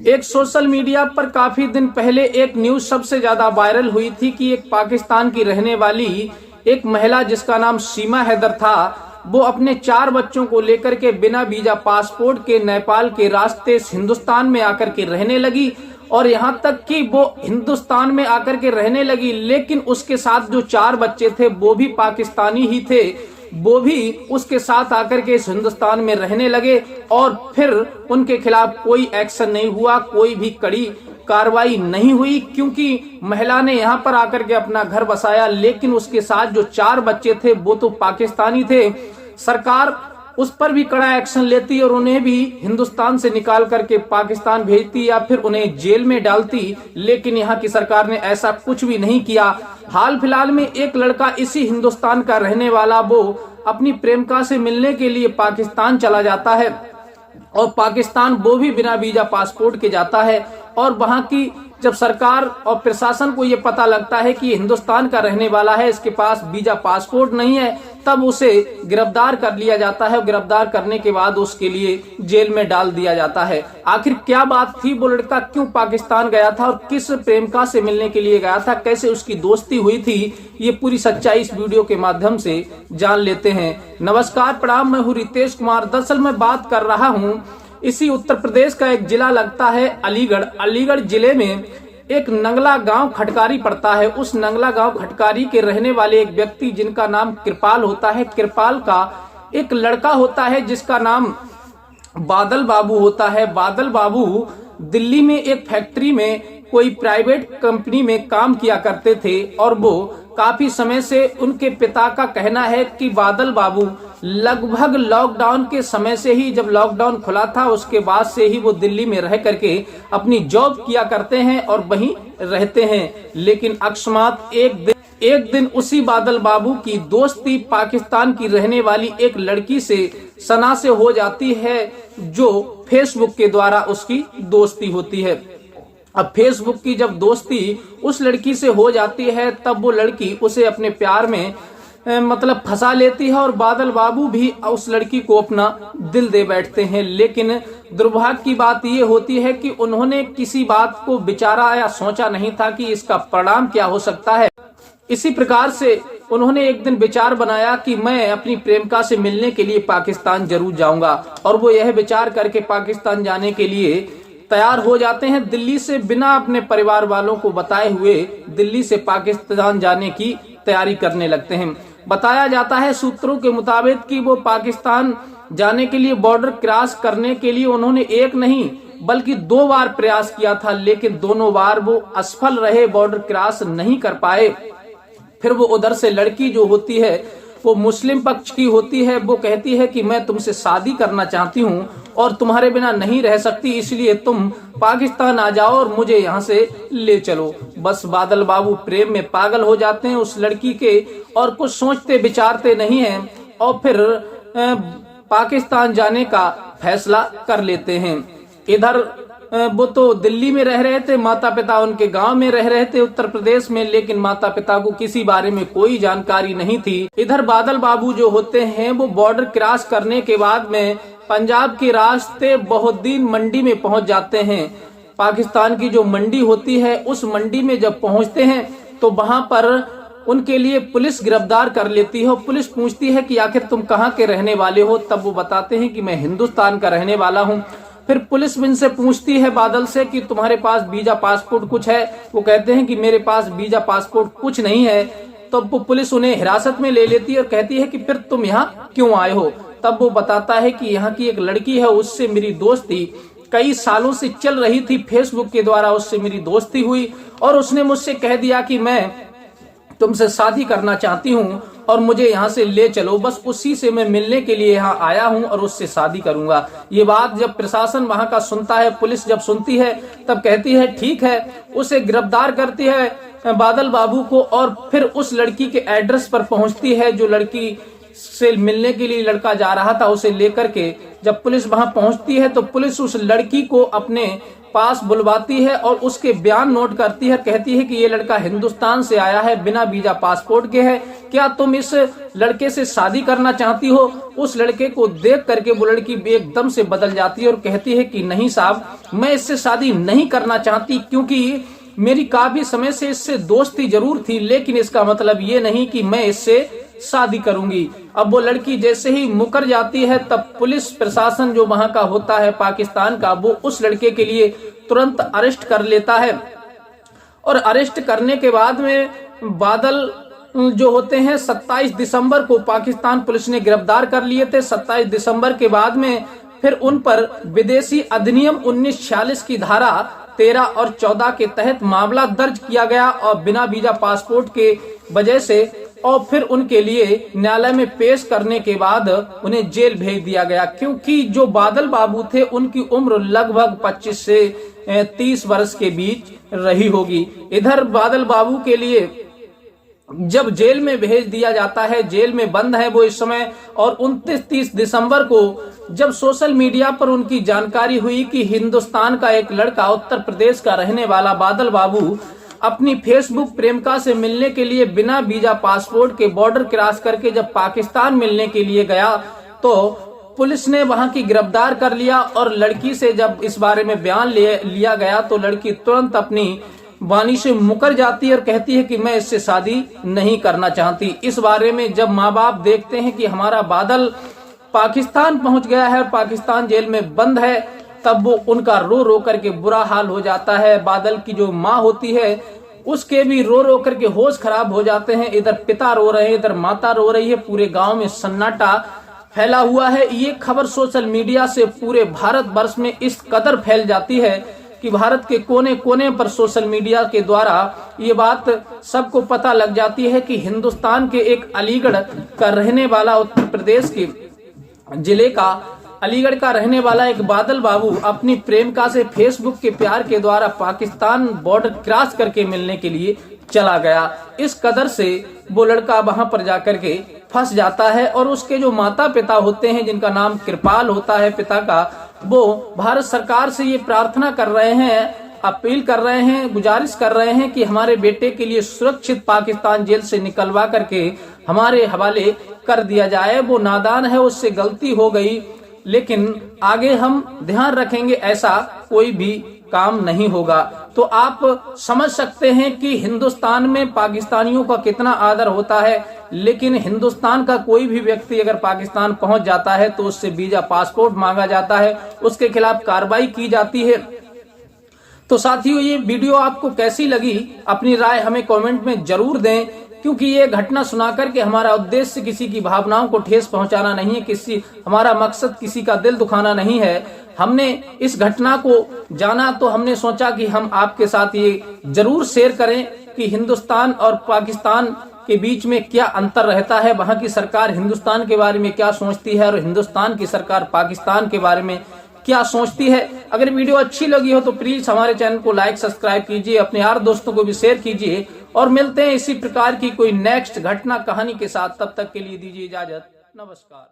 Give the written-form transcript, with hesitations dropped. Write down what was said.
एक social media पर काफी दिन पहले एक न्यूज सबसे ज्यादा वायरल हुई थी कि एक पाकिस्तान की रहने वाली एक महिला जिसका नाम सीमा हैदर था, वो अपने 4 बच्चों को लेकर के बिना वीजा पासपोर्ट के नेपाल के रास्ते हिंदुस्तान में आकर के रहने लगी। और यहाँ तक कि वो हिंदुस्तान में आकर के रहने लगी, लेकिन उसके साथ जो 4 बच्चे थे वो भी पाकिस्तानी ही थे, वो भी उसके साथ आकर के इस हिंदुस्तान में रहने लगे। और फिर उनके खिलाफ कोई एक्शन नहीं हुआ, कोई भी कड़ी कार्रवाई नहीं हुई, क्योंकि महिला ने यहाँ पर आकर के अपना घर बसाया, लेकिन उसके साथ जो 4 बच्चे थे वो तो पाकिस्तानी थे। सरकार उस पर भी कड़ा एक्शन लेती और उन्हें भी हिंदुस्तान से निकाल करके पाकिस्तान भेजती या फिर उन्हें जेल में डालती, लेकिन यहाँ की सरकार ने ऐसा कुछ भी नहीं किया। हाल फिलहाल में एक लड़का इसी हिंदुस्तान का रहने वाला, वो अपनी प्रेमिका से मिलने के लिए पाकिस्तान चला जाता है और पाकिस्तान वो भी बिना वीजा पासपोर्ट के जाता है। और वहां की जब सरकार और प्रशासन को ये पता लगता है कि ये हिंदुस्तान का रहने वाला है, इसके पास वीजा पासपोर्ट नहीं है, तब उसे गिरफ्तार कर लिया जाता है। गिरफ्तार करने के बाद उसके लिए जेल में डाल दिया जाता है। आखिर क्या बात थी, वो लड़का क्यों पाकिस्तान गया था और किस प्रेमिका से मिलने के लिए गया था, कैसे उसकी दोस्ती हुई थी, ये पूरी सच्चाई इस वीडियो के माध्यम से जान लेते हैं। नमस्कार, प्रणाम, मैं हूँ रितेश कुमार। दरअसल मैं बात कर रहा हूँ इसी उत्तर प्रदेश का एक जिला लगता है अलीगढ़। अलीगढ़ जिले में एक नंगला गांव खटकारी पड़ता है। उस नंगला गांव खटकारी के रहने वाले एक व्यक्ति जिनका नाम कृपाल होता है, कृपाल का एक लड़का होता है जिसका नाम बादल बाबू होता है। बादल बाबू दिल्ली में एक फैक्ट्री में कोई प्राइवेट कंपनी में काम किया करते थे और वो काफी समय से, उनके पिता का कहना है कि बादल बाबू लगभग लॉकडाउन के समय से ही, जब लॉकडाउन खुला था उसके बाद से ही वो दिल्ली में रह करके अपनी जॉब किया करते हैं और वहीं रहते हैं। लेकिन अकस्मात एक दिन उसी बादल बाबू की दोस्ती पाकिस्तान की रहने वाली एक लड़की से सना से हो जाती है, जो फेसबुक के द्वारा उसकी दोस्ती होती है। अब फेसबुक की जब दोस्ती उस लड़की से हो जाती है, तब वो लड़की उसे अपने प्यार में मतलब फंसा लेती है और बादल बाबू भी उस लड़की को अपना दिल दे बैठते हैं। लेकिन दुर्भाग्य की बात ये होती है कि उन्होंने किसी बात को विचारा या सोचा नहीं था कि इसका परिणाम क्या हो सकता है। इसी प्रकार से उन्होंने एक दिन विचार बनाया कि मैं अपनी प्रेमिका से मिलने के लिए पाकिस्तान जरूर जाऊंगा, और वो यह विचार करके पाकिस्तान जाने के लिए तैयार हो जाते हैं। दिल्ली से बिना अपने परिवार वालों को बताए हुए दिल्ली से पाकिस्तान जाने की तैयारी करने लगते हैं। बताया जाता है सूत्रों के मुताबिक कि वो पाकिस्तान जाने के लिए, बॉर्डर क्रॉस करने के लिए उन्होंने एक नहीं बल्कि 2 बार प्रयास किया था, लेकिन दोनों बार वो असफल रहे, बॉर्डर क्रॉस नहीं कर पाए। फिर वो उधर से लड़की जो होती है वो मुस्लिम पक्ष की होती है, वो कहती है कि मैं तुमसे शादी करना चाहती हूँ और तुम्हारे बिना नहीं रह सकती, इसलिए तुम पाकिस्तान आ जाओ और मुझे यहाँ से ले चलो। बस बादल बाबू प्रेम में पागल हो जाते हैं उस लड़की के और कुछ सोचते विचारते नहीं हैं और फिर पाकिस्तान जाने का फैसला कर लेते हैं। इधर वो तो दिल्ली में रह रहे थे, माता पिता उनके गांव में रह रहे थे उत्तर प्रदेश में, लेकिन माता पिता को किसी बारे में कोई जानकारी नहीं थी। इधर बादल बाबू जो होते हैं वो बॉर्डर क्रॉस करने के बाद में पंजाब के रास्ते बहुद्दीन मंडी में पहुंच जाते हैं। पाकिस्तान की जो मंडी होती है, उस मंडी में जब पहुंचते हैं तो वहां पर उनके लिए पुलिस गिरफ्तार कर लेती है। पुलिस पूछती है कि आखिर तुम कहाँ के रहने वाले हो, तब वो बताते हैं कि मैं हिंदुस्तान का रहने वाला हूँ। फिर पुलिस इनसे पूछती है बादल से कि तुम्हारे पास वीजा पासपोर्ट कुछ है, वो कहते हैं कि मेरे पास वीजा पासपोर्ट कुछ नहीं है। तब वो पुलिस उन्हें हिरासत में ले लेती है और कहती है कि फिर तुम यहाँ क्यों आए हो। तब वो बताता है कि यहाँ की एक लड़की है, उससे मेरी दोस्ती कई सालों से चल रही थी, फेसबुक के द्वारा उससे मेरी दोस्ती हुई और उसने मुझसे कह दिया कि मैं तुमसे शादी करना चाहती हूँ और मुझे यहाँ से ले चलो। बस उसी से मैं मिलने के लिए यहाँ आया हूँ और उससे शादी करूंगा। ये बात जब प्रशासन वहां का सुनता है, पुलिस जब सुनती है, तब कहती है ठीक है, उसे गिरफ्तार करती है बादल बाबू को और फिर उस लड़की के एड्रेस पर पहुंचती है जो लड़की से मिलने के लिए लड़का जा रहा था, उसे लेकर के जब पुलिस वहां पहुंचती है तो पुलिस उस लड़की को अपने पास बुलवाती है और उसके बयान नोट करती है। कहती है कि ये लड़का हिंदुस्तान से आया है, बिना वीजा पासपोर्ट के है, क्या तुम इस लड़के से शादी करना चाहती हो? उस लड़के को देख करके वो लड़की एकदम से बदल जाती है और कहती है कि नहीं साहब, मैं इससे शादी नहीं करना चाहती, क्योंकि मेरी काफी समय से इससे दोस्ती जरूर थी, लेकिन इसका मतलब ये नहीं कि मैं इससे शादी करूंगी। अब वो लड़की जैसे ही मुकर जाती है तब पुलिस प्रशासन जो वहां का होता है पाकिस्तान का, वो उस लड़के के लिए तुरंत अरेस्ट कर लेता है। और अरेस्ट करने के बाद में बादल जो होते हैं 27 दिसंबर को पाकिस्तान पुलिस ने गिरफ्तार कर लिए थे। 27 दिसंबर के बाद में फिर उन पर विदेशी अधिनियम 1946 की धारा 13 और 14 के तहत मामला दर्ज किया गया और बिना वीजा पासपोर्ट के वजह से, और फिर उनके लिए न्यायालय में पेश करने के बाद उन्हें जेल भेज दिया गया, क्योंकि जो बादल बाबू थे उनकी उम्र लगभग 25 से 30 वर्ष के बीच रही होगी। इधर बादल बाबू के लिए जब जेल में भेज दिया जाता है, जेल में बंद है वो इस समय, और 29-30 दिसंबर को जब सोशल मीडिया पर उनकी जानकारी हुई कि हिंदुस्तान का एक लड़का, उत्तर प्रदेश का रहने वाला बादल बाबू अपनी फेसबुक प्रेमिका से मिलने के लिए बिना वीजा पासपोर्ट के बॉर्डर क्रॉस करके जब पाकिस्तान मिलने के लिए गया, तो पुलिस ने वहां की गिरफ्तार कर लिया। और लड़की से जब इस बारे में बयान लिया गया तो लड़की तुरंत अपनी वाणी से मुकर जाती है और कहती है कि मैं इससे शादी नहीं करना चाहती। इस बारे में जब माँ बाप देखते हैं कि हमारा बादल पाकिस्तान पहुंच गया है और पाकिस्तान जेल में बंद है, तब वो उनका रो रो करके बुरा हाल हो जाता है। बादल की जो माँ होती है उसके भी रो रो करके होश खराब हो जाते हैं। इधर पिता रो रहे हैं, इधर माता रो रही है, पूरे गांव में सन्नाटा फैला हुआ है। ये खबर सोशल मीडिया से पूरे भारत वर्ष में इस कदर फैल जाती है कि भारत के कोने कोने पर सोशल मीडिया के द्वारा ये बात सबको पता लग जाती है कि हिंदुस्तान के एक अलीगढ़ का रहने वाला, उत्तर प्रदेश के जिले का अलीगढ़ का रहने वाला एक बादल बाबू अपनी प्रेमिका से फेसबुक के प्यार के द्वारा पाकिस्तान बॉर्डर क्रॉस करके मिलने के लिए चला गया। इस कदर से वो लड़का वहां पर जाकर के फंस जाता है और उसके जो माता पिता होते हैं, जिनका नाम कृपाल होता है पिता का, वो भारत सरकार से ये प्रार्थना कर रहे हैं, अपील कर रहे हैं, गुजारिश कर रहे हैं कि हमारे बेटे के लिए सुरक्षित पाकिस्तान जेल से निकलवा करके हमारे हवाले कर दिया जाए। वो नादान है, उससे गलती हो गई, लेकिन आगे हम ध्यान रखेंगे ऐसा कोई भी काम नहीं होगा। तो आप समझ सकते हैं कि हिंदुस्तान में पाकिस्तानियों का कितना आदर होता है, लेकिन हिंदुस्तान का कोई भी व्यक्ति अगर पाकिस्तान पहुंच जाता है तो उससे वीजा पासपोर्ट मांगा जाता है, उसके खिलाफ कार्रवाई की जाती है। तो साथियों, ये वीडियो आपको कैसी लगी अपनी राय हमें कमेंट में जरूर दें, क्योंकि ये घटना सुनाकर के हमारा उद्देश्य किसी की भावनाओं को ठेस पहुंचाना नहीं है, हमारा मकसद किसी का दिल दुखाना नहीं है। हमने इस घटना को जाना तो हमने सोचा कि हम आपके साथ ये जरूर शेयर करें कि हिंदुस्तान और पाकिस्तान के बीच में क्या अंतर रहता है, वहां की सरकार हिंदुस्तान के बारे में क्या सोचती है और हिंदुस्तान की सरकार पाकिस्तान के बारे में क्या सोचती है। अगर वीडियो अच्छी लगी हो तो प्लीज हमारे चैनल को लाइक सब्सक्राइब कीजिए, अपने यार दोस्तों को भी शेयर कीजिए, और मिलते हैं इसी प्रकार की कोई नेक्स्ट घटना कहानी के साथ। तब तक के लिए दीजिए इजाजत, नमस्कार।